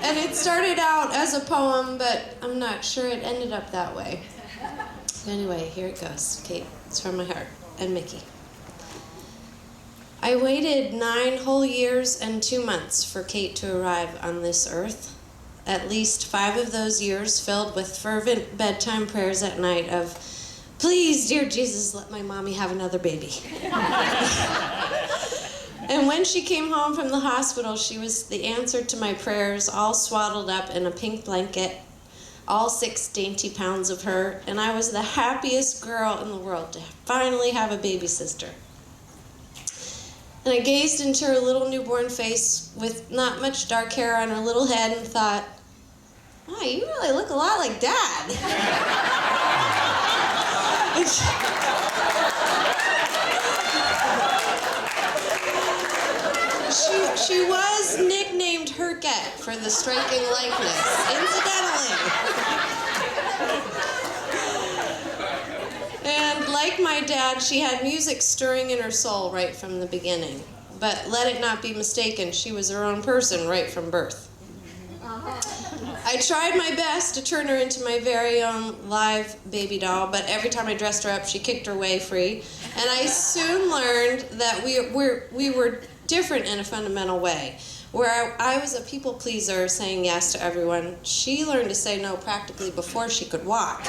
And it started out as a poem, but I'm not sure it ended up that way. Anyway, here it goes. Kate, it's from my heart. And Mickey. I waited 9 whole years and 2 months for Kate to arrive on this earth. At least 5 of those years filled with fervent bedtime prayers at night of, please, dear Jesus, let my mommy have another baby. And when she came home from the hospital, she was the answer to my prayers, all swaddled up in a pink blanket, all 6 dainty pounds of her, and I was the happiest girl in the world to finally have a baby sister. And I gazed into her little newborn face with not much dark hair on her little head and thought, wow, you really look a lot like Dad. She was nicknamed Herket for the striking likeness, incidentally. And like my dad, she had music stirring in her soul right from the beginning. But let it not be mistaken, she was her own person right from birth. I tried my best to turn her into my very own live baby doll, but every time I dressed her up, she kicked her way free. And I soon learned that we were different in a fundamental way. Where I was a people pleaser saying yes to everyone, she learned to say no practically before she could walk.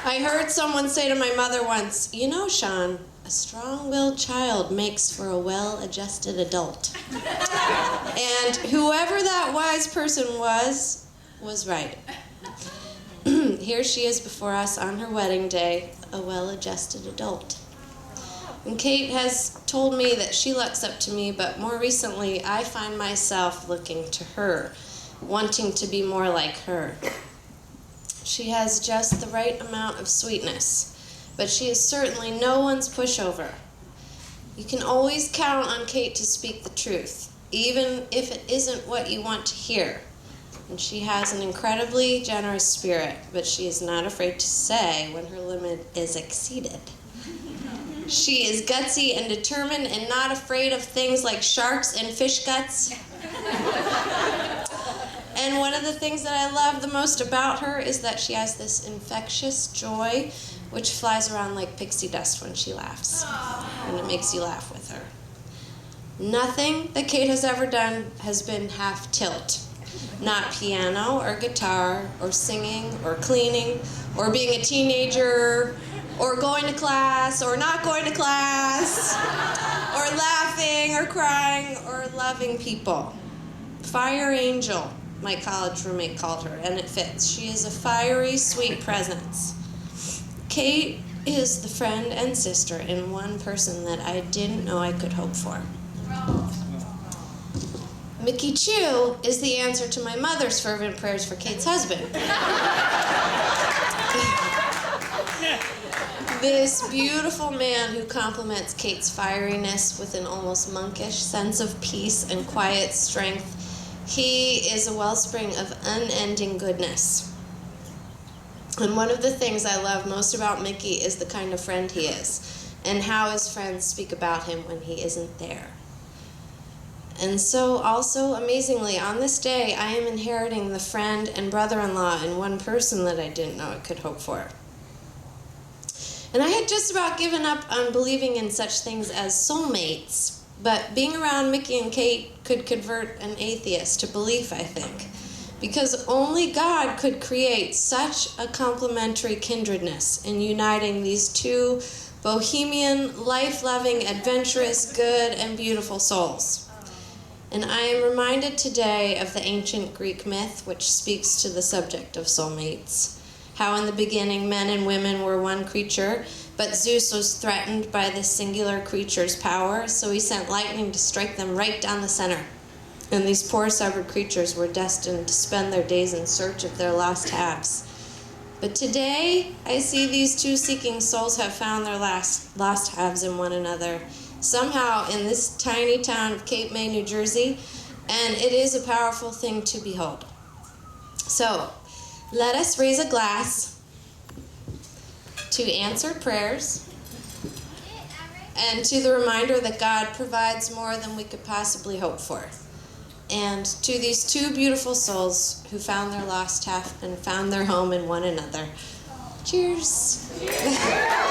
I heard someone say to my mother once, you know, Sean, a strong-willed child makes for a well-adjusted adult. And whoever that wise person was right. Here she is before us on her wedding day, a well-adjusted adult. And Kate has told me that she looks up to me, but more recently I find myself looking to her, wanting to be more like her. She has just the right amount of sweetness, but she is certainly no one's pushover. You can always count on Kate to speak the truth, even if it isn't what you want to hear. And she has an incredibly generous spirit, but she is not afraid to say when her limit is exceeded. She is gutsy and determined and not afraid of things like sharks and fish guts. And one of the things that I love the most about her is that she has this infectious joy which flies around like pixie dust when she laughs. And it makes you laugh with her. Nothing that Kate has ever done has been half tilt. Not piano or guitar or singing or cleaning or being a teenager or going to class or not going to class or laughing or crying or loving people. Fire angel, my college roommate called her, and it fits. She is a fiery, sweet presence. Kate is the friend and sister in one person that I didn't know I could hope for. Mickey Chu is the answer to my mother's fervent prayers for Kate's husband. This beautiful man who complements Kate's fieriness with an almost monkish sense of peace and quiet strength. He is a wellspring of unending goodness. And one of the things I love most about Mickey is the kind of friend he is, and how his friends speak about him when he isn't there. And so also, amazingly, on this day, I am inheriting the friend and brother-in-law in one person that I didn't know I could hope for. And I had just about given up on believing in such things as soulmates, but being around Mickey and Kate could convert an atheist to belief, I think, because only God could create such a complementary kindredness in uniting these two bohemian, life-loving, adventurous, good, and beautiful souls. And I am reminded today of the ancient Greek myth which speaks to the subject of soulmates. How in the beginning men and women were one creature, but Zeus was threatened by this singular creature's power, so he sent lightning to strike them right down the center. And these poor severed creatures were destined to spend their days in search of their lost halves. But today, I see these two seeking souls have found their lost halves in one another, somehow in this tiny town of Cape May, New Jersey, and it is a powerful thing to behold. So, let us raise a glass to answered prayers and to the reminder that God provides more than we could possibly hope for. and to these two beautiful souls who found their lost half and found their home in one another. Cheers.